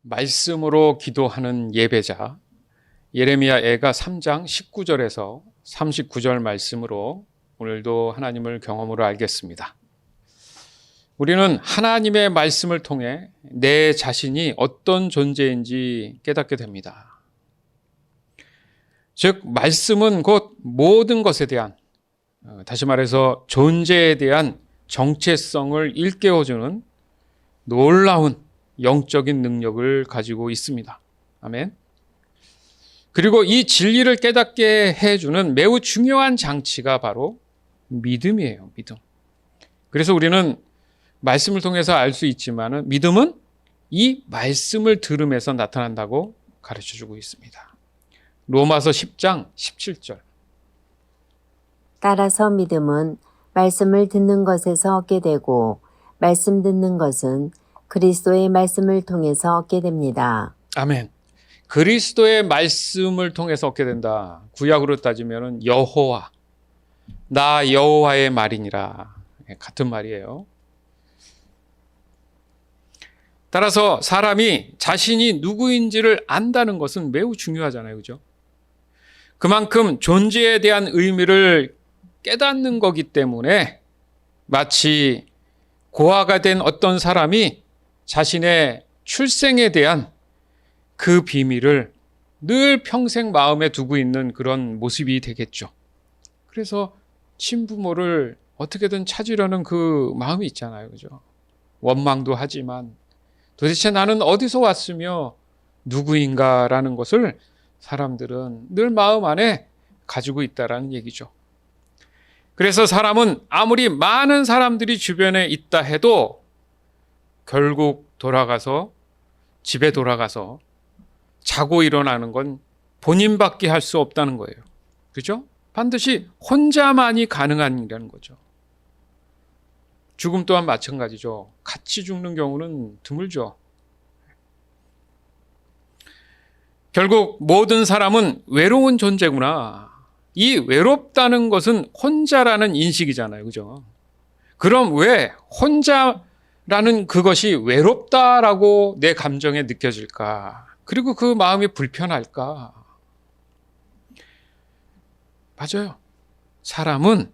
말씀으로 기도하는 예배자 예레미야 애가 3장 19절에서 39절 말씀으로 오늘도 하나님을 경험으로 알겠습니다. 우리는 하나님의 말씀을 통해 내 자신이 어떤 존재인지 깨닫게 됩니다. 즉 말씀은 곧 모든 것에 대한, 다시 말해서 존재에 대한 정체성을 일깨워주는 놀라운 영적인 능력을 가지고 있습니다. 아멘. 그리고 이 진리를 깨닫게 해주는 매우 중요한 장치가 바로 믿음이에요. 믿음. 그래서 우리는 말씀을 통해서 알 수 있지만 믿음은 이 말씀을 들으면서 나타난다고 가르쳐주고 있습니다. 로마서 10장 17절. 따라서 믿음은 말씀을 듣는 것에서 얻게 되고 말씀 듣는 것은 그리스도의 말씀을 통해서 얻게 됩니다. 아멘. 그리스도의 말씀을 통해서 얻게 된다. 구약으로 따지면 여호와, 나 여호와의 말이니라. 같은 말이에요. 따라서 사람이 자신이 누구인지를 안다는 것은 매우 중요하잖아요. 그죠? 그만큼 존재에 대한 의미를 깨닫는 거기 때문에 마치 고아가 된 어떤 사람이 자신의 출생에 대한 그 비밀을 늘 평생 마음에 두고 있는 그런 모습이 되겠죠. 그래서 친부모를 어떻게든 찾으려는 그 마음이 있잖아요. 그죠? 원망도 하지만 도대체 나는 어디서 왔으며 누구인가라는 것을 사람들은 늘 마음 안에 가지고 있다라는 얘기죠. 그래서 사람은 아무리 많은 사람들이 주변에 있다 해도 결국 집에 돌아가서 자고 일어나는 건 본인밖에 할 수 없다는 거예요. 그죠? 반드시 혼자만이 가능한 일이라는 거죠. 죽음 또한 마찬가지죠. 같이 죽는 경우는 드물죠. 결국 모든 사람은 외로운 존재구나. 이 외롭다는 것은 혼자라는 인식이잖아요. 그죠? 그럼 왜 혼자라는 그것이 외롭다라고 내 감정에 느껴질까? 그리고 그 마음이 불편할까? 맞아요. 사람은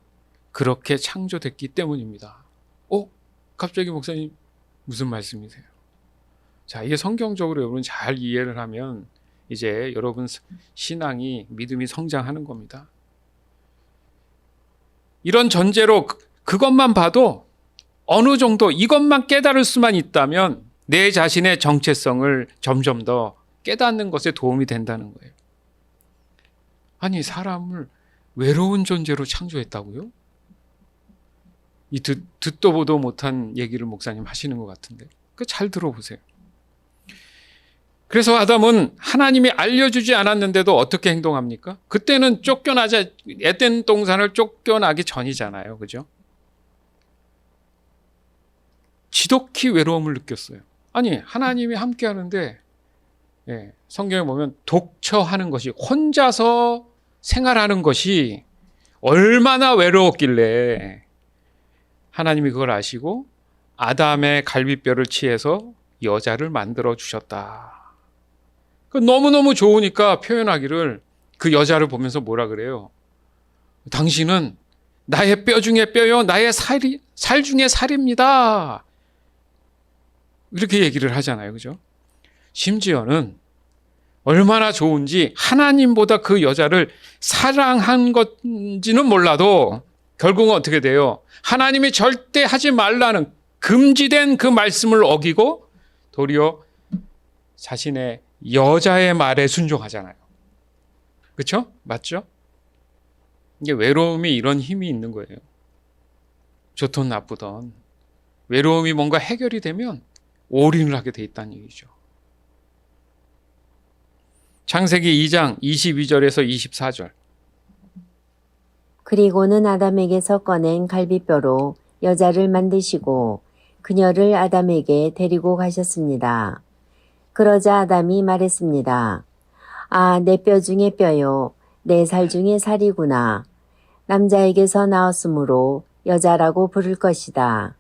그렇게 창조됐기 때문입니다. 갑자기 목사님 무슨 말씀이세요? 자, 이게 성경적으로 여러분 잘 이해를 하면 이제 여러분 신앙이, 믿음이 성장하는 겁니다. 이런 전제로 그것만 봐도 어느 정도 이것만 깨달을 수만 있다면 내 자신의 정체성을 점점 더 깨닫는 것에 도움이 된다는 거예요. 아니, 사람을 외로운 존재로 창조했다고요? 이 듣도 보도 못한 얘기를 목사님 하시는 것 같은데 잘 들어보세요. 그래서 아담은 하나님이 알려주지 않았는데도 어떻게 행동합니까? 그때는 에덴 동산을 쫓겨나기 전이잖아요. 그죠? 지독히 외로움을 느꼈어요. 아니, 하나님이 함께 하는데 성경에 보면 독처하는 것이, 혼자서 생활하는 것이 얼마나 외로웠길래 하나님이 그걸 아시고 아담의 갈비뼈를 취해서 여자를 만들어 주셨다. 너무너무 좋으니까 표현하기를 그 여자를 보면서 뭐라 그래요? 당신은 나의 뼈 중에 뼈요, 나의 살 중에 살입니다. 이렇게 얘기를 하잖아요. 그죠? 심지어는 얼마나 좋은지 하나님보다 그 여자를 사랑한 건지는 몰라도 결국은 어떻게 돼요? 하나님이 절대 하지 말라는 금지된 그 말씀을 어기고 도리어 자신의 여자의 말에 순종하잖아요. 그렇죠? 맞죠? 이게 외로움이 이런 힘이 있는 거예요. 좋든 나쁘든 외로움이 뭔가 해결이 되면 올인을 하게 돼 있다는 얘기죠. 창세기 2장 22절에서 24절. 그리고는 아담에게서 꺼낸 갈비뼈로 여자를 만드시고 그녀를 아담에게 데리고 가셨습니다. 그러자 아담이 말했습니다. 아, 내 뼈 중에 뼈요, 내 살 중에 살이구나. 남자에게서 나왔으므로 여자라고 부를 것이다.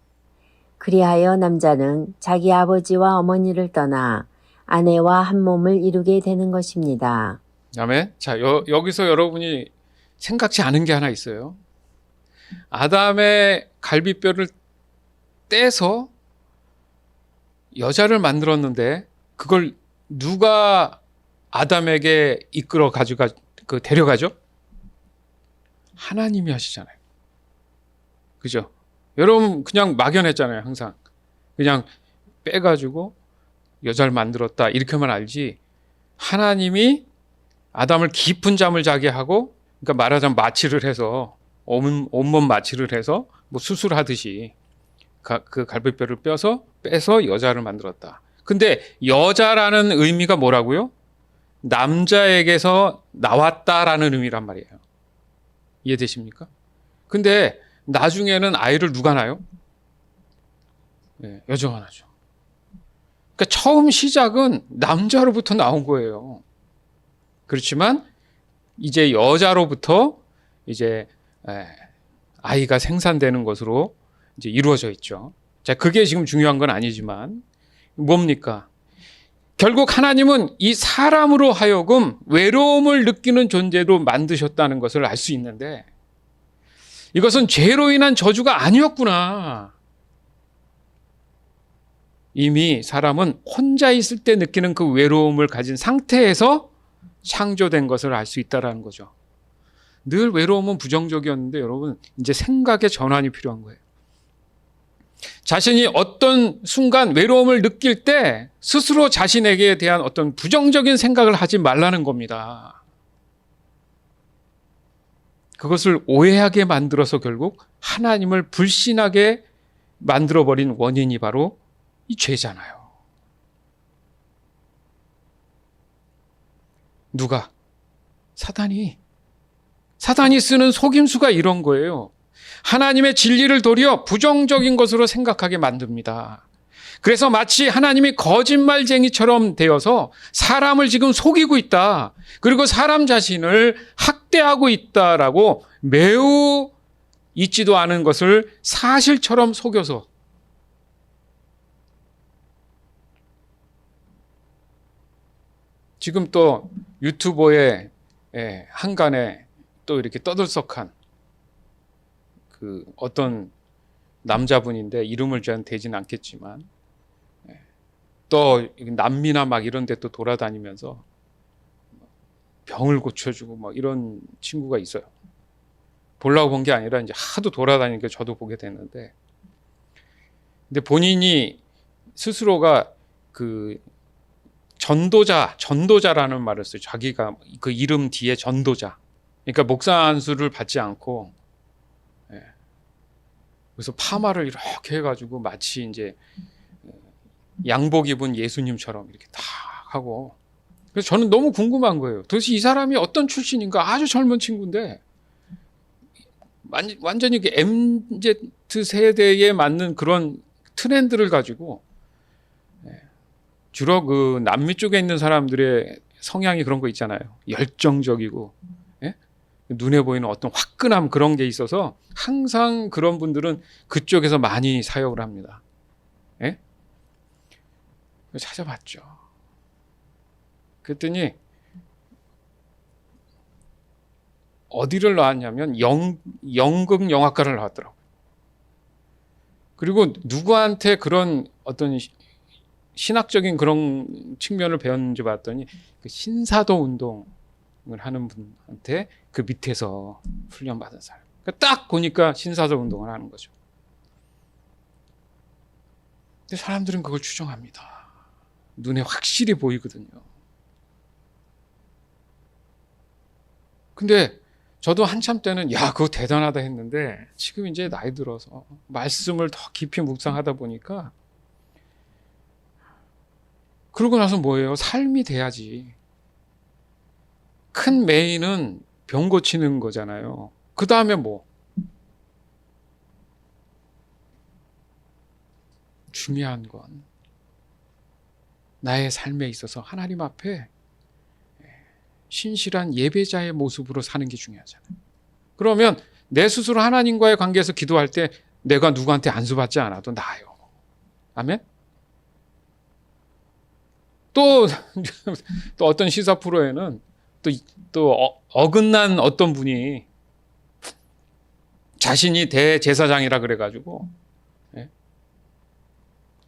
그리하여 남자는 자기 아버지와 어머니를 떠나 아내와 한 몸을 이루게 되는 것입니다. 아멘. 자, 여기서 여러분이 생각지 않은 게 하나 있어요. 아담의 갈비뼈를 떼서 여자를 만들었는데 그걸 누가 아담에게 이끌어 데려가죠? 하나님이 하시잖아요. 그죠? 여러분 그냥 막연했잖아요. 항상 그냥 빼가지고 여자를 만들었다 이렇게만 알지, 하나님이 아담을 깊은 잠을 자게 하고, 그러니까 말하자면 마취를 해서 온몸 마취를 해서 뭐 수술하듯이 그 갈비뼈를 빼서 여자를 만들었다. 근데 여자라는 의미가 뭐라고요? 남자에게서 나왔다라는 의미란 말이에요. 이해되십니까? 근데 나중에는 아이를 누가 낳아요? 네, 여자가 낳죠. 그러니까 처음 시작은 남자로부터 나온 거예요. 그렇지만 이제 여자로부터 이제 아이가 생산되는 것으로 이제 이루어져 있죠. 자, 그게 지금 중요한 건 아니지만 뭡니까? 결국 하나님은 이 사람으로 하여금 외로움을 느끼는 존재로 만드셨다는 것을 알 수 있는데, 이것은 죄로 인한 저주가 아니었구나. 이미 사람은 혼자 있을 때 느끼는 그 외로움을 가진 상태에서 창조된 것을 알 수 있다는 거죠. 늘 외로움은 부정적이었는데 여러분, 이제 생각의 전환이 필요한 거예요. 자신이 어떤 순간 외로움을 느낄 때 스스로 자신에게 대한 어떤 부정적인 생각을 하지 말라는 겁니다. 그것을 오해하게 만들어서 결국 하나님을 불신하게 만들어버린 원인이 바로 이 죄잖아요. 누가? 사단이 쓰는 속임수가 이런 거예요. 하나님의 진리를 도리어 부정적인 것으로 생각하게 만듭니다. 그래서 마치 하나님이 거짓말쟁이처럼 되어서 사람을 지금 속이고 있다, 그리고 사람 자신을 학대하고 있다라고 매우 있지도 않은 것을 사실처럼 속여서, 지금 또 유튜버의 한간에 또 이렇게 떠들썩한 그 어떤 남자분인데 이름을 저는 대진 않겠지만, 또 남미나 막 이런 데 또 돌아다니면서 병을 고쳐주고 뭐 이런 친구가 있어요. 보려고 본 게 아니라 이제 하도 돌아다니니까 저도 보게 됐는데, 근데 본인이 스스로가 그 전도자라는 말을 써요. 자기가 그 이름 뒤에 전도자. 그러니까 목사 안수를 받지 않고, 그래서 파마를 이렇게 해가지고 마치 이제 양복 입은 예수님처럼 이렇게 다 하고. 그래서 저는 너무 궁금한 거예요. 도대체 이 사람이 어떤 출신인가? 아주 젊은 친구인데 완전히 MZ 세대에 맞는 그런 트렌드를 가지고, 주로 그 남미 쪽에 있는 사람들의 성향이 그런 거 있잖아요. 열정적이고, 눈에 보이는 어떤 화끈함, 그런 게 있어서 항상 그런 분들은 그쪽에서 많이 사역을 합니다. 찾아봤죠. 그랬더니 어디를 나왔냐면 연극 영화과를 나왔더라고요. 그리고 누구한테 그런 어떤 신학적인 그런 측면을 배웠는지 봤더니 그 신사도 운동을 하는 분한테 그 밑에서 훈련받은 사람. 그러니까 딱 보니까 신사도 운동을 하는 거죠. 근데 사람들은 그걸 추정합니다. 눈에 확실히 보이거든요. 근데 저도 한참 때는 야, 그거 대단하다 했는데, 지금 이제 나이 들어서 말씀을 더 깊이 묵상하다 보니까, 그러고 나서 뭐예요? 삶이 돼야지. 큰 메인은 병 고치는 거잖아요. 그 다음에 뭐? 중요한 건 나의 삶에 있어서 하나님 앞에 신실한 예배자의 모습으로 사는 게 중요하잖아요. 그러면 내 스스로 하나님과의 관계에서 기도할 때 내가 누구한테 안수받지 않아도 나아요. 아멘? 또, 또 어떤 시사 프로에는 어긋난 어떤 분이 자신이 대제사장이라 그래가지고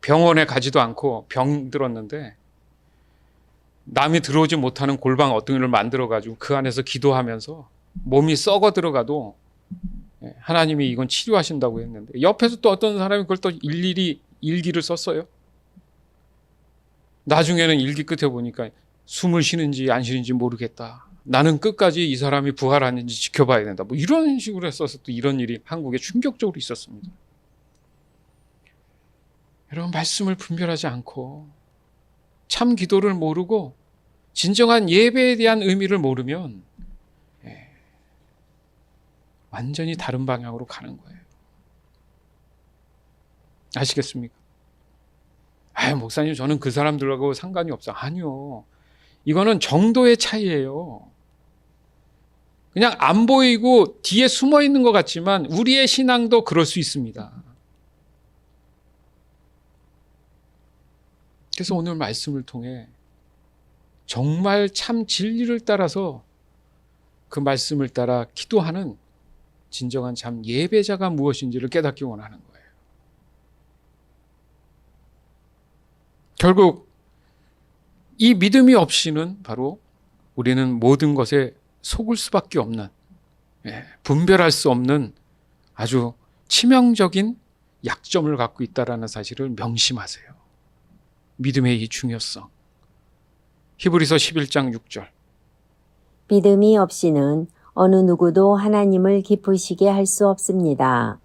병원에 가지도 않고 병 들었는데 남이 들어오지 못하는 골방 어떤 일을 만들어가지고 그 안에서 기도하면서 몸이 썩어 들어가도 하나님이 이건 치료하신다고 했는데 옆에서 또 어떤 사람이 그걸 또 일일이 일기를 썼어요. 나중에는 일기 끝에 보니까 숨을 쉬는지 안 쉬는지 모르겠다. 나는 끝까지 이 사람이 부활하는지 지켜봐야 된다. 뭐 이런 식으로 했어서 또 이런 일이 한국에 충격적으로 있었습니다. 여러분, 말씀을 분별하지 않고 참 기도를 모르고 진정한 예배에 대한 의미를 모르면 완전히 다른 방향으로 가는 거예요. 아시겠습니까? 목사님, 저는 그 사람들하고 상관이 없어. 아니요. 이거는 정도의 차이예요. 그냥 안 보이고 뒤에 숨어 있는 것 같지만 우리의 신앙도 그럴 수 있습니다. 그래서 오늘 말씀을 통해 정말 참 진리를 따라서 그 말씀을 따라 기도하는 진정한 참 예배자가 무엇인지를 깨닫기 원하는 거예요. 결국 이 믿음이 없이는 바로 우리는 모든 것에 속을 수밖에 없는, 분별할 수 없는 아주 치명적인 약점을 갖고 있다는 사실을 명심하세요. 믿음의 이 중요성. 히브리서 11장 6절. 믿음이 없이는 어느 누구도 하나님을 기쁘시게 할 수 없습니다.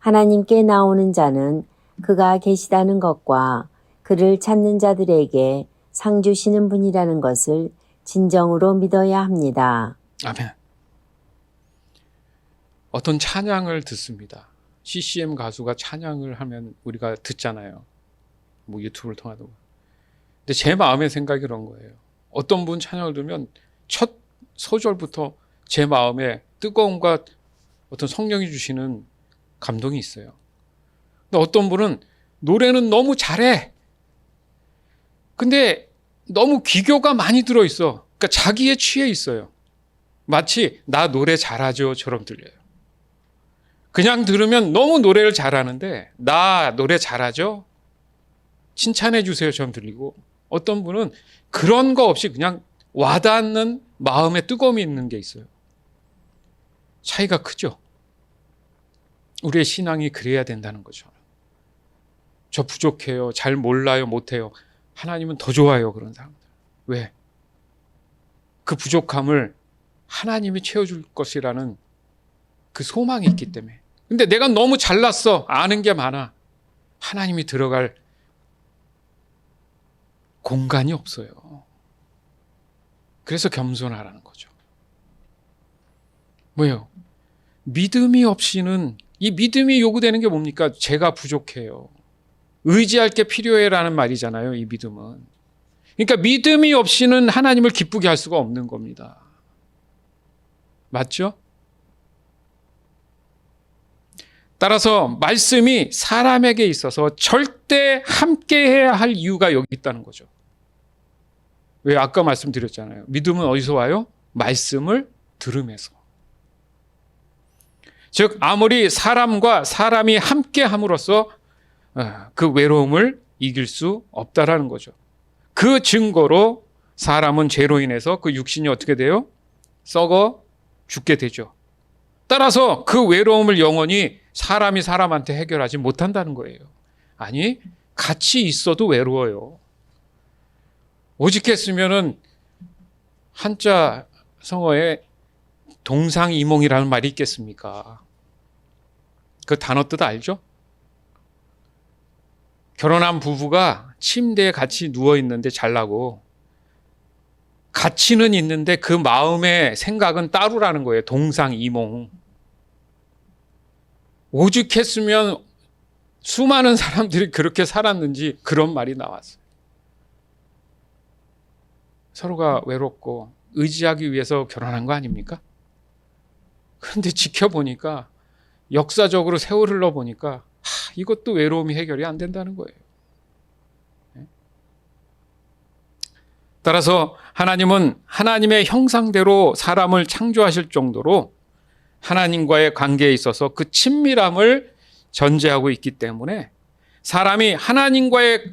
하나님께 나오는 자는 그가 계시다는 것과 그를 찾는 자들에게 상 주시는 분이라는 것을 진정으로 믿어야 합니다. 아멘. 어떤 찬양을 듣습니다. CCM 가수가 찬양을 하면 우리가 듣잖아요. 뭐 유튜브를 통하도. 근데 제 마음의 생각이 그런 거예요. 어떤 분 찬양을 들으면 첫 소절부터 제 마음에 뜨거움과 어떤 성령이 주시는 감동이 있어요. 근데 어떤 분은 노래는 너무 잘해. 근데 너무 기교가 많이 들어있어. 그러니까 자기에 취해 있어요. 마치 나 노래 잘하죠처럼 들려요. 그냥 들으면 너무 노래를 잘하는데 나 노래 잘하죠? 칭찬해 주세요처럼 들리고, 어떤 분은 그런 거 없이 그냥 와닿는 마음에 뜨거움이 있는 게 있어요. 차이가 크죠? 우리의 신앙이 그래야 된다는 거죠. 저 부족해요. 잘 몰라요. 못해요. 하나님은 더 좋아요. 그런 사람들. 왜? 그 부족함을 하나님이 채워줄 것이라는 그 소망이 있기 때문에. 근데 내가 너무 잘났어. 아는 게 많아. 하나님이 들어갈 공간이 없어요. 그래서 겸손하라는 거죠. 뭐예요? 믿음이 없이는, 이 믿음이 요구되는 게 뭡니까? 제가 부족해요. 의지할 게 필요해라는 말이잖아요. 이 믿음은. 그러니까 믿음이 없이는 하나님을 기쁘게 할 수가 없는 겁니다. 맞죠? 따라서 말씀이 사람에게 있어서 절대 함께해야 할 이유가 여기 있다는 거죠. 왜? 아까 말씀드렸잖아요. 믿음은 어디서 와요? 말씀을 들음에서. 즉 아무리 사람과 사람이 함께 함으로써 그 외로움을 이길 수 없다라는 거죠. 그 증거로 사람은 죄로 인해서 그 육신이 어떻게 돼요? 썩어 죽게 되죠. 따라서 그 외로움을 영원히 사람이 사람한테 해결하지 못한다는 거예요. 아니, 같이 있어도 외로워요. 오직했으면은 한자 성어에 동상이몽이라는 말이 있겠습니까? 그 단어 뜻 알죠? 결혼한 부부가 침대에 같이 누워 있는데 잘라고, 같이는 있는데 그 마음의 생각은 따로라는 거예요. 동상이몽. 오죽했으면 수많은 사람들이 그렇게 살았는지 그런 말이 나왔어요. 서로가 외롭고 의지하기 위해서 결혼한 거 아닙니까? 그런데 지켜보니까, 역사적으로 세월 흘러보니까 이것도 외로움이 해결이 안 된다는 거예요. 따라서 하나님은 하나님의 형상대로 사람을 창조하실 정도로 하나님과의 관계에 있어서 그 친밀함을 전제하고 있기 때문에 사람이 하나님과의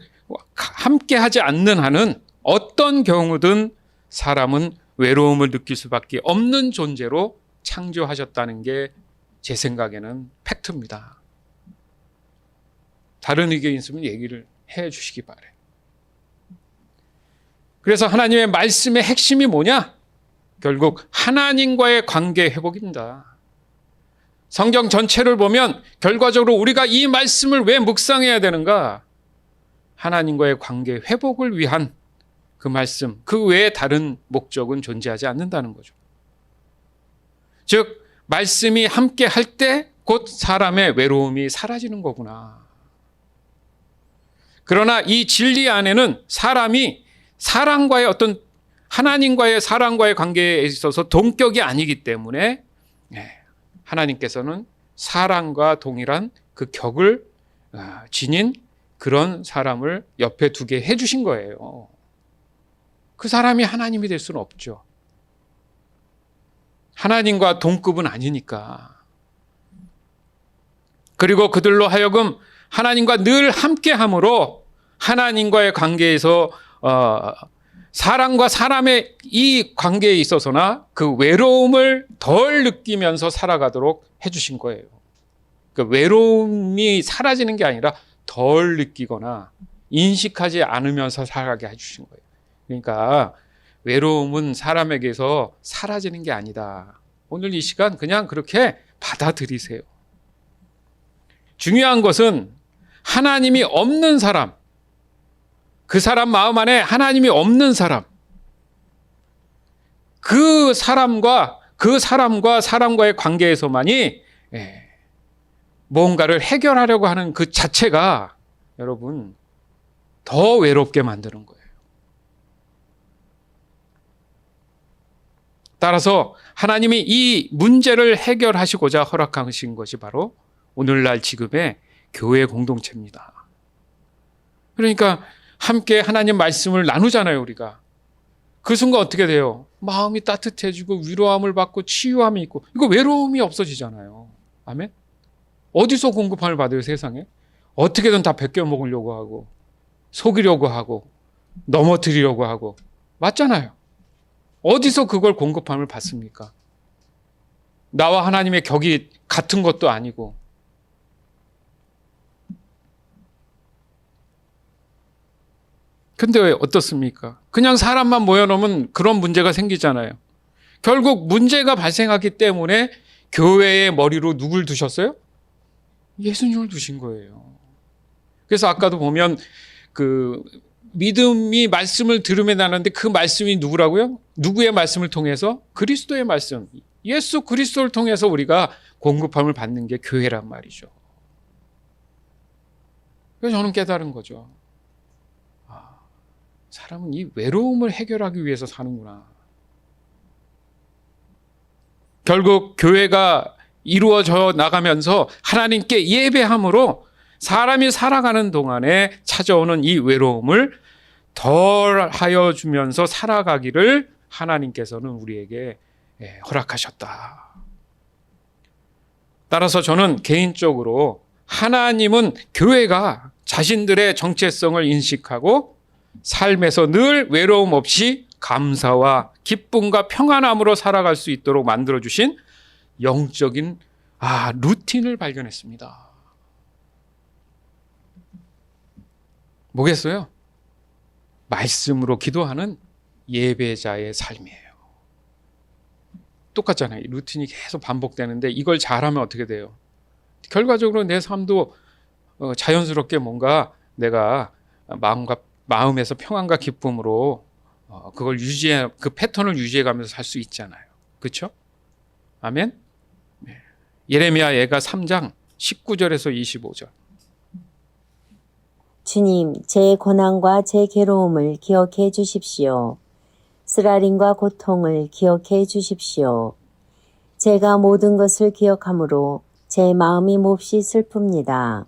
함께하지 않는 한은 어떤 경우든 사람은 외로움을 느낄 수밖에 없는 존재로 창조하셨다는 게 제 생각에는 팩트입니다. 다른 의견이 있으면 얘기를 해 주시기 바라요. 그래서 하나님의 말씀의 핵심이 뭐냐? 결국 하나님과의 관계 회복입니다. 성경 전체를 보면 결과적으로 우리가 이 말씀을 왜 묵상해야 되는가? 하나님과의 관계 회복을 위한 그 말씀, 그 외에 다른 목적은 존재하지 않는다는 거죠. 즉 말씀이 함께 할 때 곧 사람의 외로움이 사라지는 거구나. 그러나 이 진리 안에는 사람이 사랑과의 어떤 하나님과의 사랑과의 관계에 있어서 동격이 아니기 때문에 하나님께서는 사랑과 동일한 그 격을 지닌 그런 사람을 옆에 두게 해주신 거예요. 그 사람이 하나님이 될 수는 없죠. 하나님과 동급은 아니니까. 그리고 그들로 하여금 하나님과 늘 함께함으로 하나님과의 관계에서 사람과 사람의 이 관계에 있어서나 그 외로움을 덜 느끼면서 살아가도록 해주신 거예요. 그 외로움이 사라지는 게 아니라 덜 느끼거나 인식하지 않으면서 살아가게 해주신 거예요. 그러니까 외로움은 사람에게서 사라지는 게 아니다. 오늘 이 시간 그냥 그렇게 받아들이세요. 중요한 것은 하나님이 없는 사람, 그 사람 마음 안에 하나님이 없는 사람, 그 사람과 사람과의 관계에서만이 뭔가를 해결하려고 하는 그 자체가 여러분 더 외롭게 만드는 거예요. 따라서 하나님이 이 문제를 해결하시고자 허락하신 것이 바로 오늘날 지금의 교회 공동체입니다. 그러니까 함께 하나님 말씀을 나누잖아요, 우리가. 그 순간 어떻게 돼요? 마음이 따뜻해지고 위로함을 받고 치유함이 있고, 이거 외로움이 없어지잖아요. 아멘? 어디서 공급함을 받아요, 세상에? 어떻게든 다 베껴 먹으려고 하고, 속이려고 하고, 넘어뜨리려고 하고. 맞잖아요. 어디서 그걸 공급함을 받습니까? 나와 하나님의 격이 같은 것도 아니고. 근데 왜 어떻습니까? 그냥 사람만 모여놓으면 그런 문제가 생기잖아요. 결국 문제가 발생하기 때문에 교회의 머리로 누굴 두셨어요? 예수님을 두신 거예요. 그래서 아까도 보면 그 믿음이 말씀을 들으며 나는데 그 말씀이 누구라고요? 누구의 말씀을 통해서? 그리스도의 말씀. 예수 그리스도를 통해서 우리가 공급함을 받는 게 교회란 말이죠. 그래서 저는 깨달은 거죠. 사람은 이 외로움을 해결하기 위해서 사는구나. 결국 교회가 이루어져 나가면서 하나님께 예배함으로 사람이 살아가는 동안에 찾아오는 이 외로움을 덜 하여 주면서 살아가기를 하나님께서는 우리에게 허락하셨다. 따라서 저는 개인적으로 하나님은 교회가 자신들의 정체성을 인식하고 삶에서 늘 외로움 없이 감사와 기쁨과 평안함으로 살아갈 수 있도록 만들어주신 영적인 루틴을 발견했습니다. 뭐겠어요? 말씀으로 기도하는 예배자의 삶이에요. 똑같잖아요. 루틴이 계속 반복되는데 이걸 잘하면 어떻게 돼요? 결과적으로 내 삶도 자연스럽게 뭔가 내가 마음에서 평안과 기쁨으로 그걸 그 패턴을 유지해가면서 살 수 있잖아요. 그렇죠? 아멘? 네. 예레미야 예가 3장 19절에서 25절. 주님, 제 고난과 제 괴로움을 기억해 주십시오. 쓰라림과 고통을 기억해 주십시오. 제가 모든 것을 기억함으로 제 마음이 몹시 슬픕니다.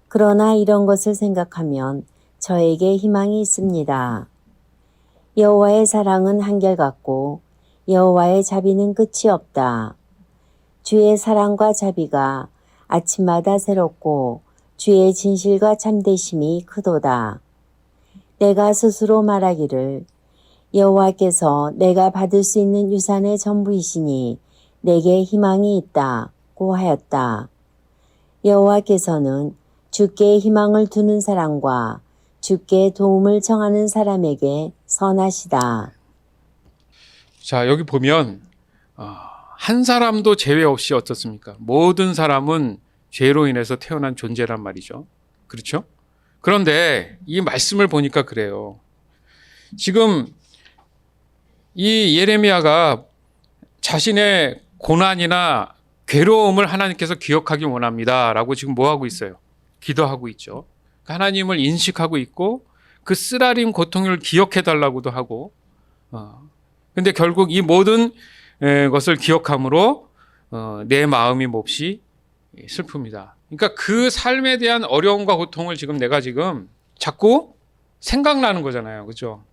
그러나 이런 것을 생각하면 저에게 희망이 있습니다. 여호와의 사랑은 한결같고 여호와의 자비는 끝이 없다. 주의 사랑과 자비가 아침마다 새롭고 주의 진실과 참되심이 크도다. 내가 스스로 말하기를 여호와께서 내가 받을 수 있는 유산의 전부이시니 내게 희망이 있다고 하였다. 여호와께서는 주께 희망을 두는 사람과 주께 도움을 청하는 사람에게 선하시다. 자, 여기 보면 한 사람도 제외 없이 어떻습니까? 모든 사람은 죄로 인해서 태어난 존재란 말이죠. 그렇죠? 그런데 이 말씀을 보니까 그래요. 지금 이 예레미야가 자신의 고난이나 괴로움을 하나님께서 기억하기 원합니다 라고 지금 뭐 하고 있어요? 기도하고 있죠. 하나님을 인식하고 있고 그 쓰라린 고통을 기억해 달라고도 하고 근데 결국 이 모든 것을 기억함으로 내 마음이 몹시 슬픕니다. 그러니까 그 삶에 대한 어려움과 고통을 내가 지금 자꾸 생각나는 거잖아요. 그렇죠?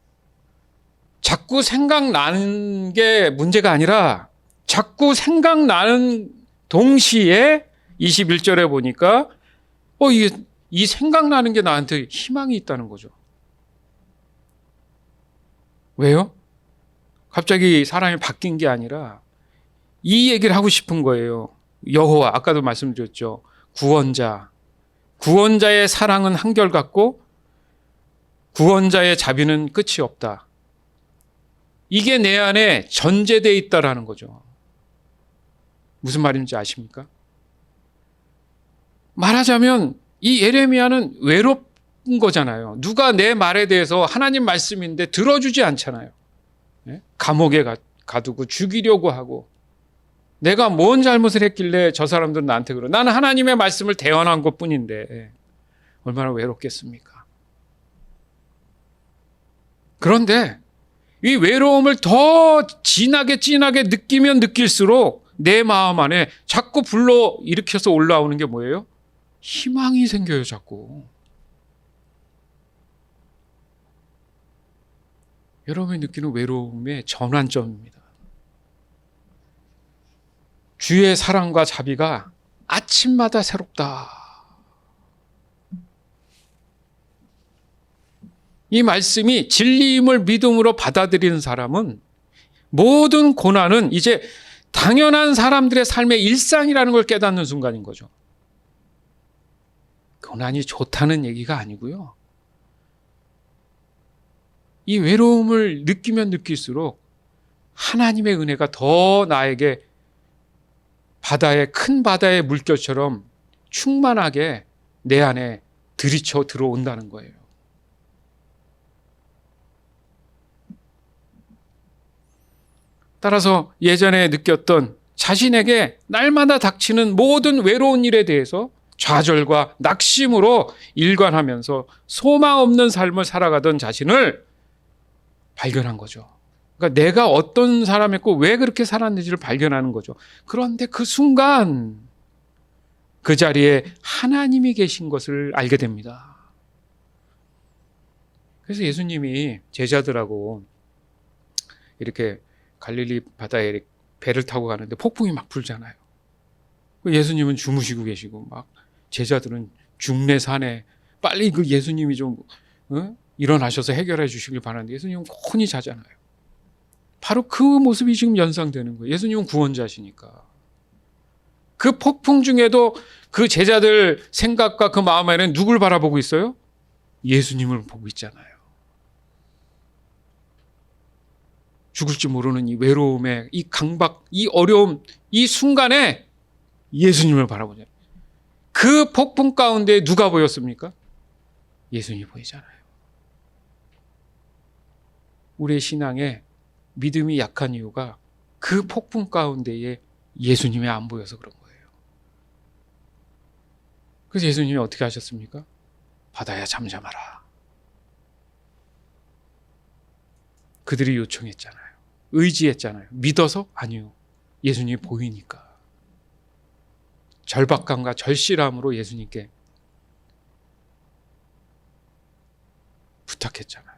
자꾸 생각나는 게 문제가 아니라 자꾸 생각나는 동시에 21절에 보니까 이 생각나는 게 나한테 희망이 있다는 거죠. 왜요? 갑자기 사람이 바뀐 게 아니라 이 얘기를 하고 싶은 거예요. 여호와, 아까도 말씀드렸죠. 구원자의 사랑은 한결같고 구원자의 자비는 끝이 없다. 이게 내 안에 전제되어 있다라는 거죠. 무슨 말인지 아십니까? 말하자면 이 예레미야는 외롭은 거잖아요. 누가 내 말에 대해서 하나님 말씀인데 들어주지 않잖아요. 감옥에 가두고 죽이려고 하고 내가 뭔 잘못을 했길래 저 사람들은 나한테 그러. 나는 하나님의 말씀을 대언한 것뿐인데 얼마나 외롭겠습니까? 그런데 이 외로움을 더 진하게 느끼면 느낄수록 내 마음 안에 자꾸 불러 일으켜서 올라오는 게 뭐예요? 희망이 생겨요, 자꾸. 여러분이 느끼는 외로움의 전환점입니다. 주의 사랑과 자비가 아침마다 새롭다. 이 말씀이 진리임을 믿음으로 받아들이는 사람은 모든 고난은 이제 당연한 사람들의 삶의 일상이라는 걸 깨닫는 순간인 거죠. 고난이 좋다는 얘기가 아니고요. 이 외로움을 느끼면 느낄수록 하나님의 은혜가 더 나에게 큰 바다의 물결처럼 충만하게 내 안에 들이쳐 들어온다는 거예요. 따라서 예전에 느꼈던 자신에게 날마다 닥치는 모든 외로운 일에 대해서 좌절과 낙심으로 일관하면서 소망 없는 삶을 살아가던 자신을 발견한 거죠. 그러니까 내가 어떤 사람이었고 왜 그렇게 살았는지를 발견하는 거죠. 그런데 그 순간 그 자리에 하나님이 계신 것을 알게 됩니다. 그래서 예수님이 제자들하고 이렇게 갈릴리 바다에 배를 타고 가는데 폭풍이 막 불잖아요. 예수님은 주무시고 계시고 막 제자들은 중내산에 빨리 그 예수님이 좀 일어나셔서 해결해 주시길 바라는데 예수님은 곤히 자잖아요. 바로 그 모습이 지금 연상되는 거예요. 예수님은 구원자시니까. 그 폭풍 중에도 그 제자들 생각과 그 마음 안에는 누굴 바라보고 있어요? 예수님을 보고 있잖아요. 죽을지 모르는 이 외로움에, 이 강박, 이 어려움, 이 순간에 예수님을 바라보잖아요. 그 폭풍 가운데 누가 보였습니까? 예수님이 보이잖아요. 우리의 신앙에 믿음이 약한 이유가 그 폭풍 가운데에 예수님이 안 보여서 그런 거예요. 그래서 예수님이 어떻게 하셨습니까? 바다야 잠잠하라. 그들이 요청했잖아요. 의지했잖아요. 믿어서? 아니요. 예수님이 보이니까. 절박감과 절실함으로 예수님께 부탁했잖아요.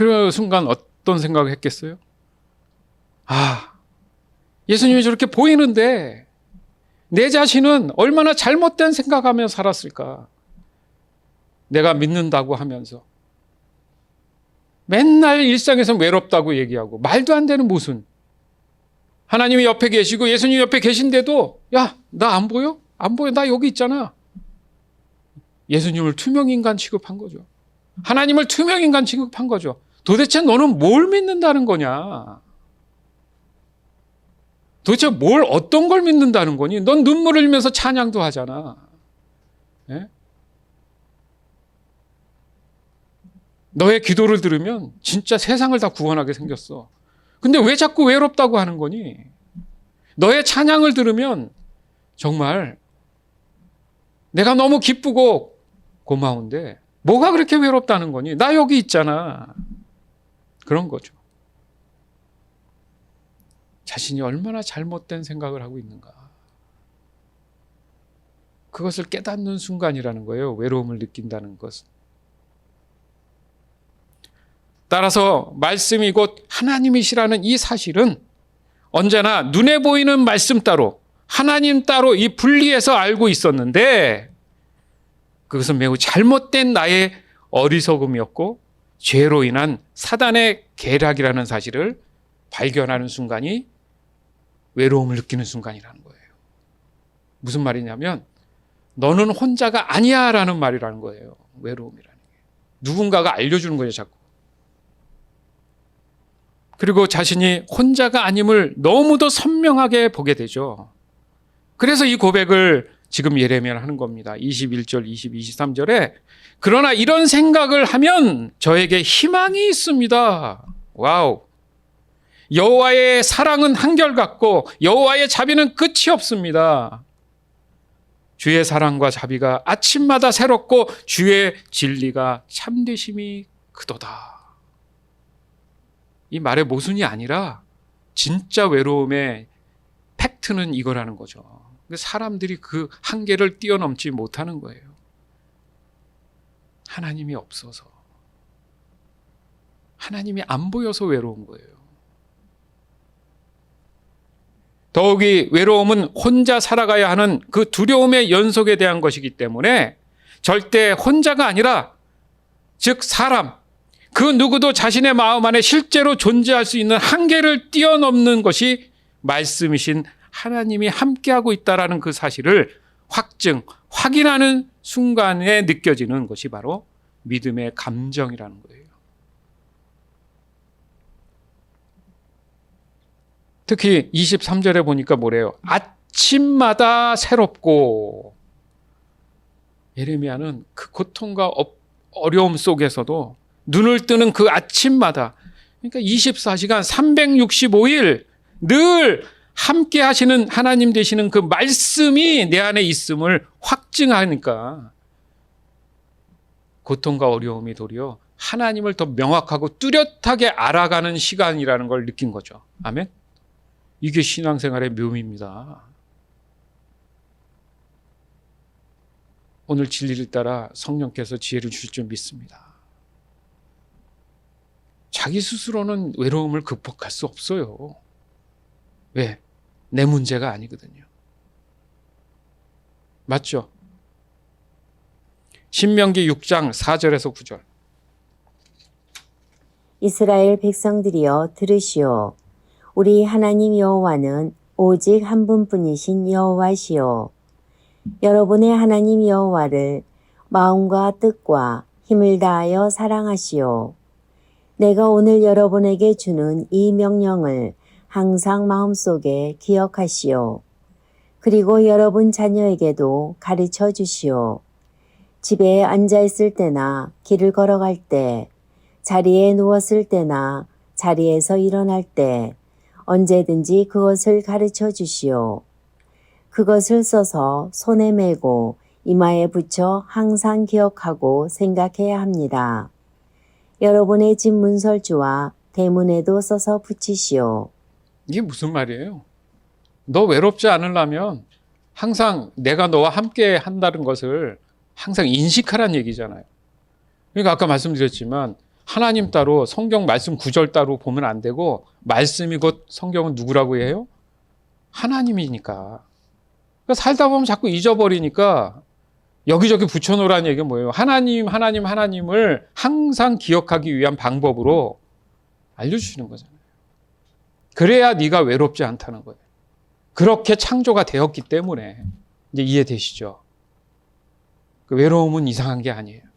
그 순간 어떤 생각을 했겠어요? 아, 예수님이 저렇게 보이는데 내 자신은 얼마나 잘못된 생각하며 살았을까? 내가 믿는다고 하면서 맨날 일상에서 외롭다고 얘기하고 말도 안 되는 무슨 하나님이 옆에 계시고 예수님 옆에 계신데도 야, 나 안 보여? 안 보여? 나 여기 있잖아. 예수님을 투명인간 취급한 거죠. 하나님을 투명인간 취급한 거죠. 도대체 너는 뭘 믿는다는 거냐? 도대체 어떤 걸 믿는다는 거니? 넌 눈물을 흘리면서 찬양도 하잖아. 예? 너의 기도를 들으면 진짜 세상을 다 구원하게 생겼어. 근데 왜 자꾸 외롭다고 하는 거니? 너의 찬양을 들으면 정말 내가 너무 기쁘고 고마운데 뭐가 그렇게 외롭다는 거니? 나 여기 있잖아. 그런 거죠. 자신이 얼마나 잘못된 생각을 하고 있는가. 그것을 깨닫는 순간이라는 거예요. 외로움을 느낀다는 것은. 따라서 말씀이 곧 하나님이시라는 이 사실은 언제나 눈에 보이는 말씀 따로 하나님 따로 이 분리해서 알고 있었는데 그것은 매우 잘못된 나의 어리석음이었고 죄로 인한 사단의 계략이라는 사실을 발견하는 순간이 외로움을 느끼는 순간이라는 거예요. 무슨 말이냐면 너는 혼자가 아니야 라는 말이라는 거예요. 외로움이라는 게. 누군가가 알려주는 거예요. 자꾸. 그리고 자신이 혼자가 아님을 너무도 선명하게 보게 되죠. 그래서 이 고백을 지금 예레미야는 하는 겁니다. 21절, 22, 23절에 그러나 이런 생각을 하면 저에게 희망이 있습니다. 와우. 여호와의 사랑은 한결같고 여호와의 자비는 끝이 없습니다. 주의 사랑과 자비가 아침마다 새롭고 주의 진리가 참되심이 크도다. 이 말의 모순이 아니라 진짜 외로움의 팩트는 이거라는 거죠. 사람들이 그 한계를 뛰어넘지 못하는 거예요. 하나님이 없어서. 하나님이 안 보여서 외로운 거예요. 더욱이 외로움은 혼자 살아가야 하는 그 두려움의 연속에 대한 것이기 때문에 절대 혼자가 아니라 즉 사람, 그 누구도 자신의 마음 안에 실제로 존재할 수 있는 한계를 뛰어넘는 것이 말씀이신 하나님이 함께하고 있다는 그 사실을 확인하는 순간에 느껴지는 것이 바로 믿음의 감정이라는 거예요. 특히 23절에 보니까 뭐래요? 아침마다 새롭고. 예레미야는 그 고통과 어려움 속에서도 눈을 뜨는 그 아침마다, 그러니까 24시간 365일 늘 함께 하시는 하나님 되시는 그 말씀이 내 안에 있음을 확증하니까 고통과 어려움이 도리어 하나님을 더 명확하고 뚜렷하게 알아가는 시간이라는 걸 느낀 거죠. 아멘? 이게 신앙생활의 묘미입니다. 오늘 진리를 따라 성령께서 지혜를 주실 줄 믿습니다. 자기 스스로는 외로움을 극복할 수 없어요. 왜? 내 문제가 아니거든요. 맞죠? 신명기 6장 4절에서 9절. 이스라엘 백성들이여 들으시오. 우리 하나님 여호와는 오직 한 분뿐이신 여호와시오. 여러분의 하나님 여호와를 마음과 뜻과 힘을 다하여 사랑하시오. 내가 오늘 여러분에게 주는 이 명령을 항상 마음속에 기억하시오. 그리고 여러분 자녀에게도 가르쳐 주시오. 집에 앉아 있을 때나 길을 걸어갈 때, 자리에 누웠을 때나 자리에서 일어날 때 언제든지 그것을 가르쳐 주시오. 그것을 써서 손에 메고 이마에 붙여 항상 기억하고 생각해야 합니다. 여러분의 집 문설주와 대문에도 써서 붙이시오. 이게 무슨 말이에요? 너 외롭지 않으려면 항상 내가 너와 함께 한다는 것을 항상 인식하라는 얘기잖아요. 그러니까 아까 말씀드렸지만 하나님 따로 성경 말씀 구절 따로 보면 안 되고 말씀이 곧 성경은 누구라고 해요? 하나님이니까. 그러니까 살다 보면 자꾸 잊어버리니까 여기저기 붙여놓으라는 얘기가 뭐예요? 하나님을 항상 기억하기 위한 방법으로 알려주시는 거잖아요. 그래야 네가 외롭지 않다는 거예요. 그렇게 창조가 되었기 때문에 이제 이해되시죠? 그 외로움은 이상한 게 아니에요.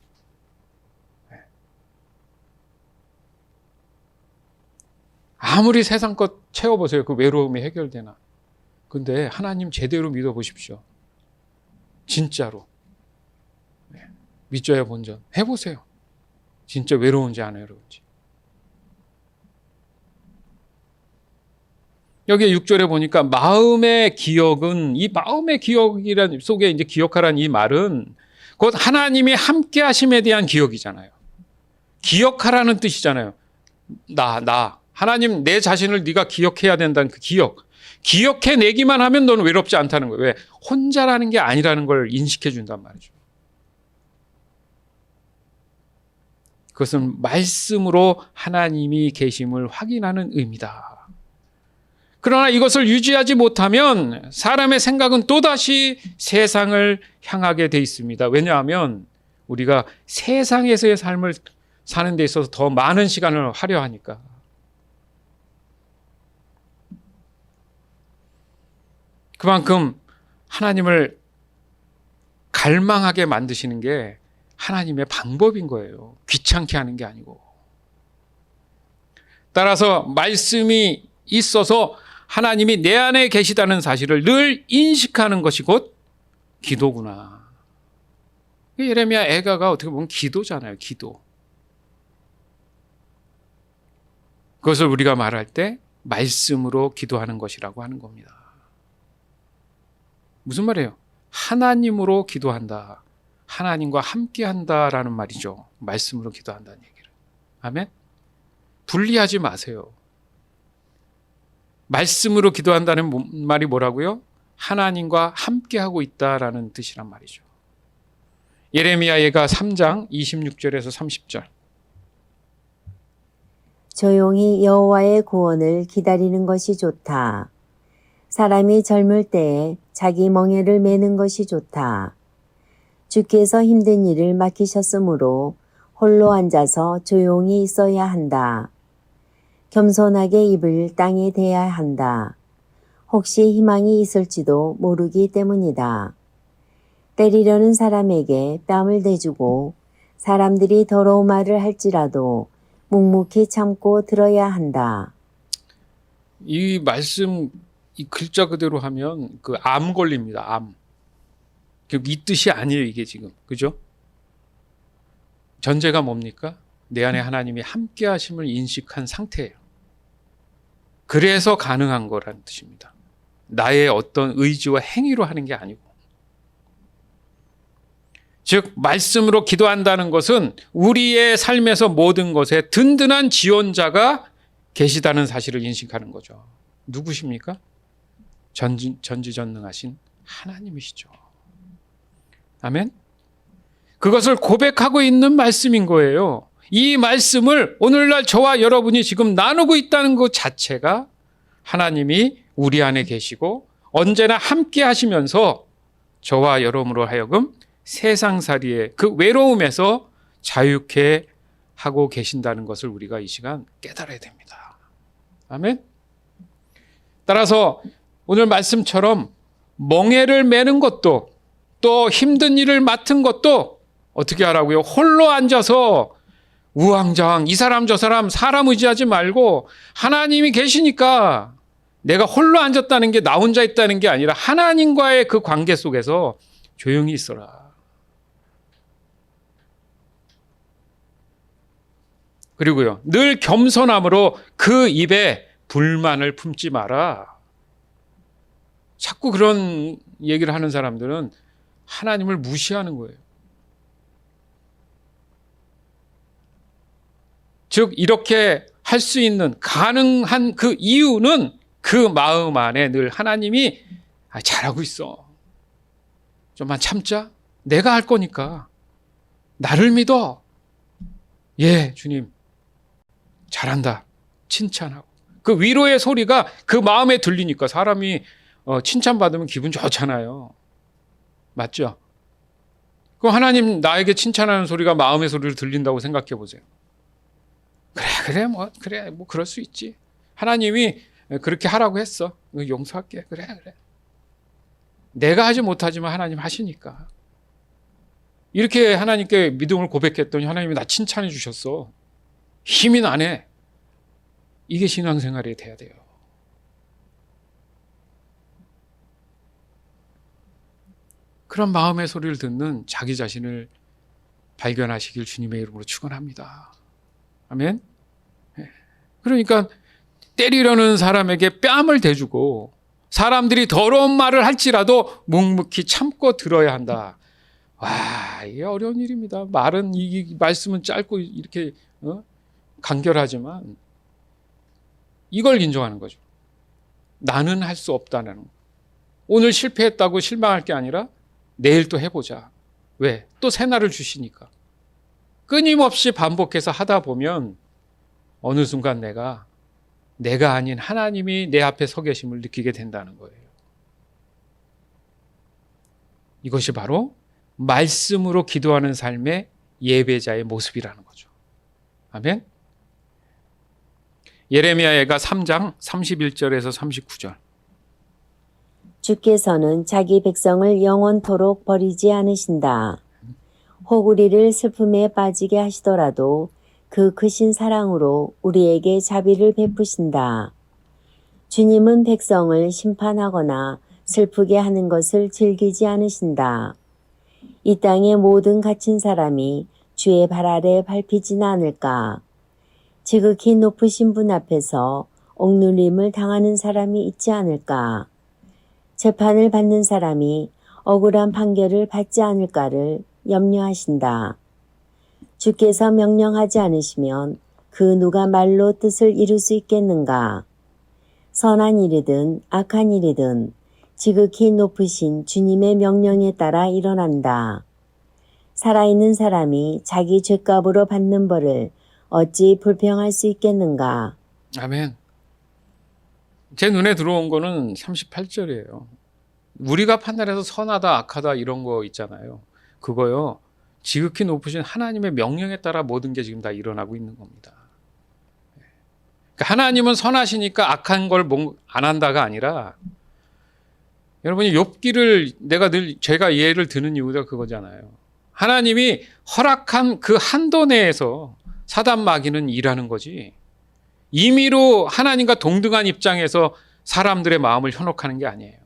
아무리 세상 것 채워보세요. 그 외로움이 해결되나. 근데 하나님 제대로 믿어보십시오. 진짜로. 믿져야 본전. 해보세요. 진짜 외로운지 안 외로운지. 여기 6절에 보니까 마음의 기억은, 이 마음의 기억이란 속에 이제 기억하라는 이 말은 곧 하나님이 함께 하심에 대한 기억이잖아요. 기억하라는 뜻이잖아요. 하나님 내 자신을 네가 기억해야 된다는 그 기억. 기억해내기만 하면 너는 외롭지 않다는 거예요. 왜? 혼자라는 게 아니라는 걸 인식해 준단 말이죠. 그것은 말씀으로 하나님이 계심을 확인하는 의미다. 그러나 이것을 유지하지 못하면 사람의 생각은 또다시 세상을 향하게 돼 있습니다. 왜냐하면 우리가 세상에서의 삶을 사는 데 있어서 더 많은 시간을 하려 하니까. 그만큼 하나님을 갈망하게 만드시는 게 하나님의 방법인 거예요. 귀찮게 하는 게 아니고. 따라서 말씀이 있어서 하나님이 내 안에 계시다는 사실을 늘 인식하는 것이 곧 기도구나. 예레미야 애가가 어떻게 보면 기도잖아요. 기도. 그것을 우리가 말할 때 말씀으로 기도하는 것이라고 하는 겁니다. 무슨 말이에요? 하나님으로 기도한다. 하나님과 함께 한다라는 말이죠. 말씀으로 기도한다는 얘기를. 아멘? 분리하지 마세요. 말씀으로 기도한다는 말이 뭐라고요? 하나님과 함께하고 있다라는 뜻이란 말이죠. 예레미야 예가 3장 26절에서 30절. 조용히 여호와의 구원을 기다리는 것이 좋다. 사람이 젊을 때에 자기 멍에를 매는 것이 좋다. 주께서 힘든 일을 맡기셨으므로 홀로 앉아서 조용히 있어야 한다. 겸손하게 입을 땅에 대야 한다. 혹시 희망이 있을지도 모르기 때문이다. 때리려는 사람에게 뺨을 대주고 사람들이 더러운 말을 할지라도 묵묵히 참고 들어야 한다. 이 말씀 이 글자 그대로 하면 그 암 걸립니다. 암. 이 뜻이 아니에요, 이게 지금. 그죠? 전제가 뭡니까? 내 안에 하나님이 함께 하심을 인식한 상태예요. 그래서 가능한 거라는 뜻입니다. 나의 어떤 의지와 행위로 하는 게 아니고. 즉 말씀으로 기도한다는 것은 우리의 삶에서 모든 것에 든든한 지원자가 계시다는 사실을 인식하는 거죠. 누구십니까? 전지전능하신 하나님이시죠. 아멘? 그것을 고백하고 있는 말씀인 거예요. 이 말씀을 오늘날 저와 여러분이 지금 나누고 있다는 것 자체가 하나님이 우리 안에 계시고 언제나 함께 하시면서 저와 여러분으로 하여금 세상살이의 그 외로움에서 자유케 하고 계신다는 것을 우리가 이 시간 깨달아야 됩니다. 아멘? 따라서 오늘 말씀처럼 멍에를 매는 것도 또 힘든 일을 맡은 것도 어떻게 하라고요? 홀로 앉아서 우왕좌왕 이 사람 저 사람 의지하지 말고 하나님이 계시니까 내가 홀로 앉았다는 게 나 혼자 있다는 게 아니라 하나님과의 그 관계 속에서 조용히 있어라. 그리고요, 늘 겸손함으로 그 입에 불만을 품지 마라. 자꾸 그런 얘기를 하는 사람들은 하나님을 무시하는 거예요. 즉 이렇게 할 수 있는 가능한 그 이유는 그 마음 안에 늘 하나님이 잘하고 있어. 좀만 참자. 내가 할 거니까. 나를 믿어. 예, 주님. 잘한다. 칭찬하고. 그 위로의 소리가 그 마음에 들리니까 사람이 칭찬받으면 기분 좋잖아요. 맞죠? 그럼 하나님 나에게 칭찬하는 소리가 마음의 소리로 들린다고 생각해 보세요. 그래, 뭐 그럴 수 있지. 하나님이 그렇게 하라고 했어. 용서할게. 그래. 내가 하지 못하지만 하나님 하시니까. 이렇게 하나님께 믿음을 고백했더니 하나님이 나 칭찬해 주셨어. 힘이 나네. 이게 신앙생활이 돼야 돼요. 그런 마음의 소리를 듣는 자기 자신을 발견하시길 주님의 이름으로 축원합니다. 아멘. 그러니까 때리려는 사람에게 뺨을 대주고 사람들이 더러운 말을 할지라도 묵묵히 참고 들어야 한다. 와, 이게 어려운 일입니다. 이 말씀은 짧고 이렇게 간결하지만 이걸 인정하는 거죠. 나는 할 수 없다는 거. 오늘 실패했다고 실망할 게 아니라 내일 또 해보자. 왜? 또 새날을 주시니까. 끊임없이 반복해서 하다 보면 어느 순간 내가 아닌 하나님이 내 앞에 서 계심을 느끼게 된다는 거예요. 이것이 바로 말씀으로 기도하는 삶의 예배자의 모습이라는 거죠. 아멘. 예레미야가 3장 31절에서 39절. 주께서는 자기 백성을 영원토록 버리지 않으신다. 혹 우리를 슬픔에 빠지게 하시더라도 그 크신 사랑으로 우리에게 자비를 베푸신다. 주님은 백성을 심판하거나 슬프게 하는 것을 즐기지 않으신다. 이 땅의 모든 갇힌 사람이 주의 발 아래 밟히지는 않을까. 지극히 높으신 분 앞에서 억눌림을 당하는 사람이 있지 않을까. 재판을 받는 사람이 억울한 판결을 받지 않을까를 염려하신다. 주께서 명령하지 않으시면 그 누가 말로 뜻을 이룰 수 있겠는가. 선한 일이든 악한 일이든 지극히 높으신 주님의 명령에 따라 일어난다. 살아있는 사람이 자기 죄값으로 받는 벌을 어찌 불평할 수 있겠는가. 아멘. 제 눈에 들어온 거는 38절이에요. 우리가 판단해서 선하다 악하다 이런 거 있잖아요. 그거요. 지극히 높으신 하나님의 명령에 따라 모든 게 지금 다 일어나고 있는 겁니다. 그러니까 하나님은 선하시니까 악한 걸 안 한다가 아니라 여러분이 욥기를 제가 예를 드는 이유가 그거잖아요. 하나님이 허락한 그 한도 내에서 사단 마귀는 일하는 거지. 임의로 하나님과 동등한 입장에서 사람들의 마음을 현혹하는 게 아니에요.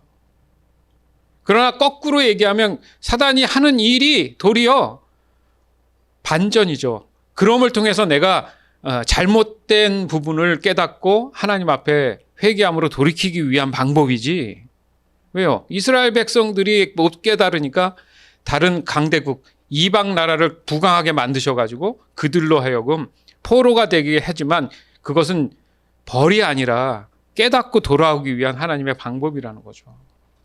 그러나 거꾸로 얘기하면 사단이 하는 일이 도리어 반전이죠. 그럼을 통해서 내가 잘못된 부분을 깨닫고 하나님 앞에 회개함으로 돌이키기 위한 방법이지. 왜요? 이스라엘 백성들이 못 깨달으니까 다른 강대국, 이방 나라를 부강하게 만드셔가지고 그들로 하여금 포로가 되게 하지만 그것은 벌이 아니라 깨닫고 돌아오기 위한 하나님의 방법이라는 거죠.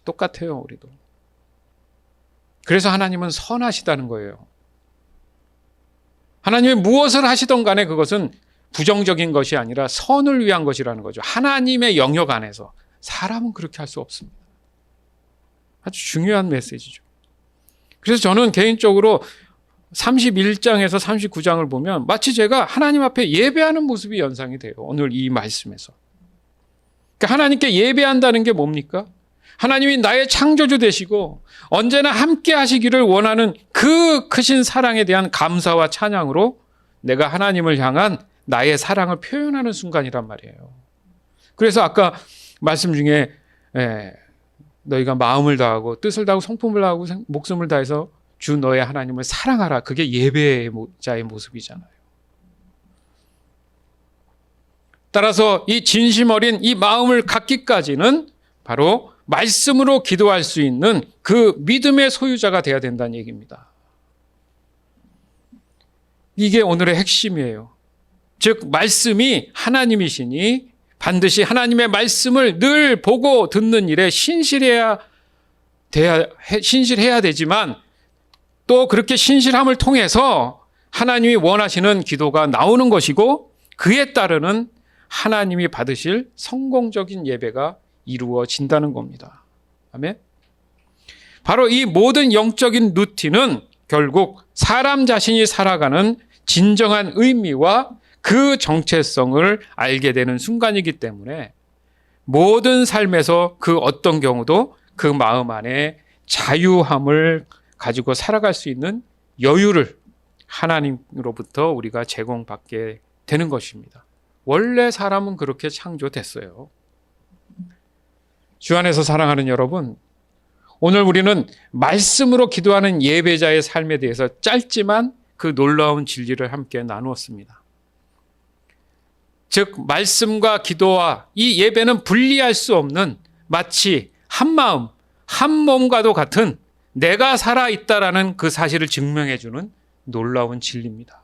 똑같아요, 우리도. 그래서 하나님은 선하시다는 거예요. 하나님이 무엇을 하시던 간에 그것은 부정적인 것이 아니라 선을 위한 것이라는 거죠. 하나님의 영역 안에서. 사람은 그렇게 할 수 없습니다. 아주 중요한 메시지죠. 그래서 저는 개인적으로 31장에서 39장을 보면 마치 제가 하나님 앞에 예배하는 모습이 연상이 돼요. 오늘 이 말씀에서. 그러니까 하나님께 예배한다는 게 뭡니까? 하나님이 나의 창조주 되시고 언제나 함께 하시기를 원하는 그 크신 사랑에 대한 감사와 찬양으로 내가 하나님을 향한 나의 사랑을 표현하는 순간이란 말이에요. 그래서 아까 말씀 중에 너희가 마음을 다하고 뜻을 다하고 성품을 다하고 목숨을 다해서 주 너의 하나님을 사랑하라. 그게 예배자의 모습이잖아요. 따라서 이 진심 어린 이 마음을 갖기까지는 바로 말씀으로 기도할 수 있는 그 믿음의 소유자가 돼야 된다는 얘기입니다. 이게 오늘의 핵심이에요. 즉 말씀이 하나님이시니 반드시 하나님의 말씀을 늘 보고 듣는 일에 신실해야 되지만 또 그렇게 신실함을 통해서 하나님이 원하시는 기도가 나오는 것이고 그에 따르는 하나님이 받으실 성공적인 예배가 이루어진다는 겁니다. 아멘. 바로 이 모든 영적인 루틴은 결국 사람 자신이 살아가는 진정한 의미와 그 정체성을 알게 되는 순간이기 때문에 모든 삶에서 그 어떤 경우도 그 마음 안에 자유함을 가지고 살아갈 수 있는 여유를 하나님으로부터 우리가 제공받게 되는 것입니다. 원래 사람은 그렇게 창조됐어요. 주 안에서 사랑하는 여러분, 오늘 우리는 말씀으로 기도하는 예배자의 삶에 대해서 짧지만 그 놀라운 진리를 함께 나누었습니다. 즉 말씀과 기도와 이 예배는 분리할 수 없는 마치 한 마음, 한 몸과도 같은 내가 살아있다라는 그 사실을 증명해 주는 놀라운 진리입니다.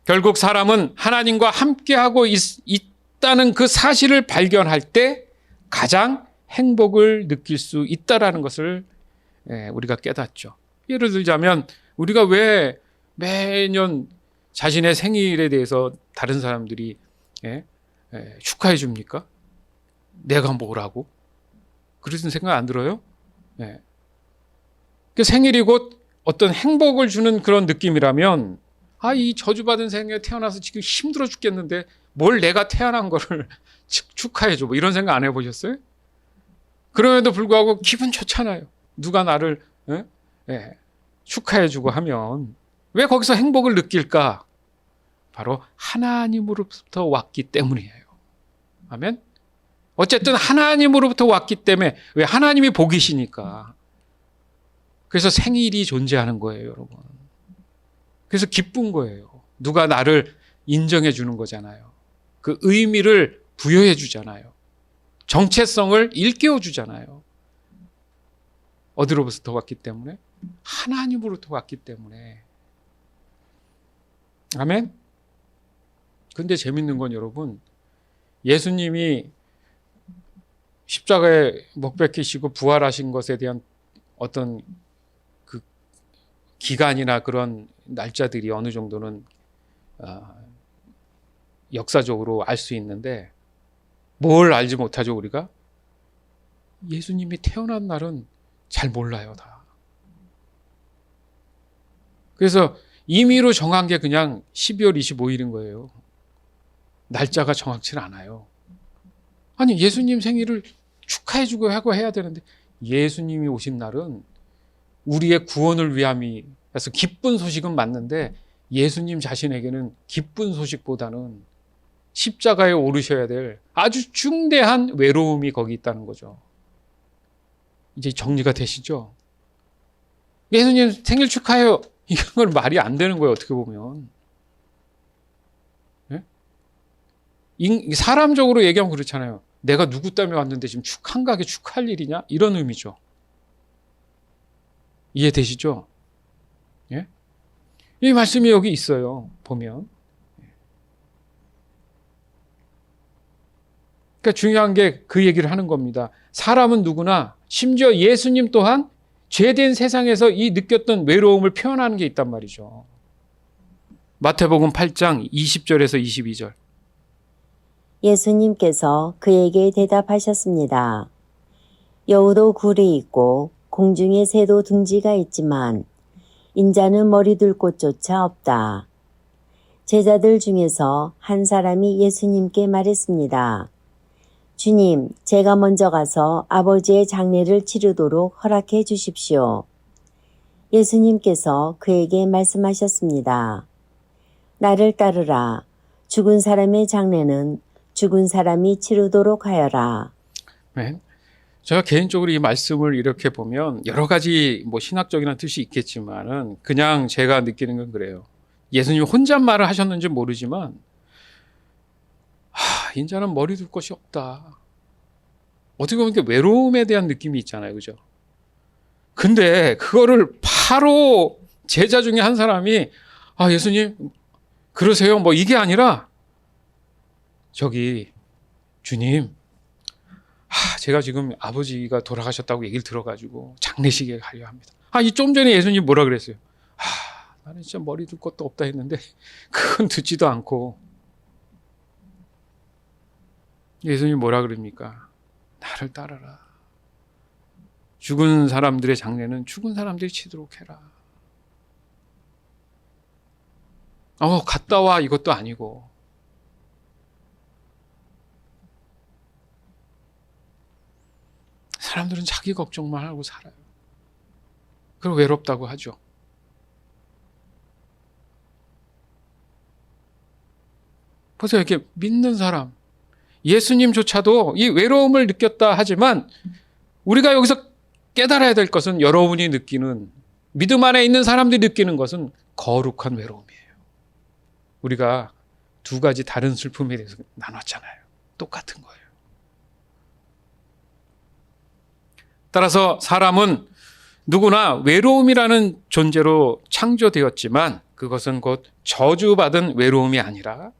결국 사람은 하나님과 함께하고 있다는 그 사실을 발견할 때 가장 행복을 느낄 수 있다라는 것을 우리가 깨닫죠. 예를 들자면 우리가 왜 매년 자신의 생일에 대해서 다른 사람들이 축하해 줍니까? 내가 뭐라고? 그런 생각 안 들어요? 그 생일이 곧 어떤 행복을 주는 그런 느낌이라면 이 저주받은 생에 태어나서 지금 힘들어 죽겠는데 뭘 내가 태어난 거를 축하해 줘. 뭐 이런 생각 안 해보셨어요? 그럼에도 불구하고 기분 좋잖아요. 누가 나를 축하해 주고 하면 왜 거기서 행복을 느낄까? 바로 하나님으로부터 왔기 때문이에요. 아멘? 어쨌든 하나님으로부터 왔기 때문에 왜 하나님이 복이시니까. 그래서 생일이 존재하는 거예요, 여러분. 그래서 기쁜 거예요. 누가 나를 인정해 주는 거잖아요. 그 의미를 부여해 주잖아요. 정체성을 일깨워 주잖아요. 어디로부터 왔기 때문에? 하나님으로부터 왔기 때문에. 아멘? 근데 재밌는 건 여러분, 예수님이 십자가에 못 박히시고 부활하신 것에 대한 어떤 그 기간이나 그런 날짜들이 어느 정도는 역사적으로 알 수 있는데 뭘 알지 못하죠, 우리가? 예수님이 태어난 날은 잘 몰라요, 다. 그래서 임의로 정한 게 그냥 12월 25일인 거예요. 날짜가 정확치는 않아요. 아니, 예수님 생일을 축하해주고 하고 해야 되는데 예수님이 오신 날은 우리의 구원을 위함이라서 기쁜 소식은 맞는데 예수님 자신에게는 기쁜 소식보다는 십자가에 오르셔야 될 아주 중대한 외로움이 거기 있다는 거죠. 이제 정리가 되시죠? 예수님 생일 축하해요. 이건 말이 안 되는 거예요, 어떻게 보면. 네? 사람적으로 얘기하면 그렇잖아요. 내가 누구 때문에 왔는데 지금 한가하게 축하할 일이냐? 이런 의미죠. 이해되시죠? 예? 이 말씀이 여기 있어요, 보면. 그러니까 중요한 게 그 얘기를 하는 겁니다. 사람은 누구나, 심지어 예수님 또한 죄된 세상에서 이 느꼈던 외로움을 표현하는 게 있단 말이죠. 마태복음 8장 20절에서 22절. 예수님께서 그에게 대답하셨습니다. 여우도 굴이 있고 공중에 새도 둥지가 있지만 인자는 머리 둘 곳조차 없다. 제자들 중에서 한 사람이 예수님께 말했습니다. 주님, 제가 먼저 가서 아버지의 장례를 치르도록 허락해 주십시오. 예수님께서 그에게 말씀하셨습니다. 나를 따르라. 죽은 사람의 장례는 죽은 사람이 치르도록 하여라. 네. 제가 개인적으로 이 말씀을 이렇게 보면 여러 가지 신학적인 뜻이 있겠지만은 그냥 제가 느끼는 건 그래요. 예수님 혼잣말을 하셨는지 모르지만 인자는 머리 둘 곳이 없다. 어떻게 보면 외로움에 대한 느낌이 있잖아요. 그죠? 근데 그거를 바로 제자 중에 한 사람이 예수님 그러세요? 이게 아니라 저기 주님 제가 지금 아버지가 돌아가셨다고 얘기를 들어가지고 장례식에 가려 합니다. 이 좀 전에 예수님 뭐라 그랬어요? 나는 진짜 머리 둘 것도 없다 했는데 그건 듣지도 않고 예수님이 뭐라 그럽니까? 나를 따르라. 죽은 사람들의 장례는 죽은 사람들이 치도록 해라. 갔다 와 이것도 아니고 사람들은 자기 걱정만 하고 살아요. 그리고 외롭다고 하죠. 보세요. 이렇게 믿는 사람, 예수님조차도 이 외로움을 느꼈다 하지만 우리가 여기서 깨달아야 될 것은 여러분이 느끼는, 믿음 안에 있는 사람들이 느끼는 것은 거룩한 외로움이에요. 우리가 두 가지 다른 슬픔에 대해서 나눴잖아요. 똑같은 거예요. 따라서 사람은 누구나 외로움이라는 존재로 창조되었지만 그것은 곧 저주받은 외로움이 아니라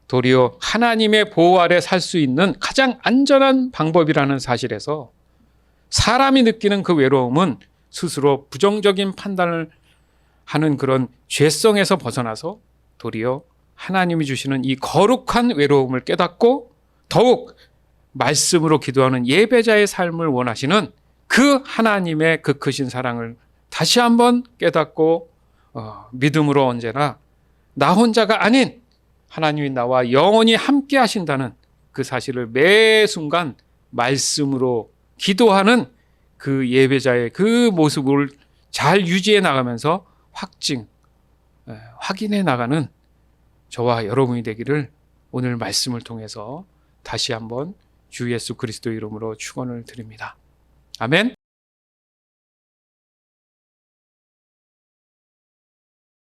도리어 하나님의 보호 아래 살 수 있는 가장 안전한 방법이라는 사실에서 사람이 느끼는 그 외로움은 스스로 부정적인 판단을 하는 그런 죄성에서 벗어나서 도리어 하나님이 주시는 이 거룩한 외로움을 깨닫고 더욱 말씀으로 기도하는 예배자의 삶을 원하시는 그 하나님의 그 크신 사랑을 다시 한번 깨닫고 믿음으로 언제나 나 혼자가 아닌 하나님이 나와 영원히 함께 하신다는 그 사실을 매 순간 말씀으로 기도하는 그 예배자의 그 모습을 잘 유지해 나가면서 확인해 나가는 저와 여러분이 되기를 오늘 말씀을 통해서 다시 한번 주 예수 그리스도 이름으로 축원을 드립니다. 아멘.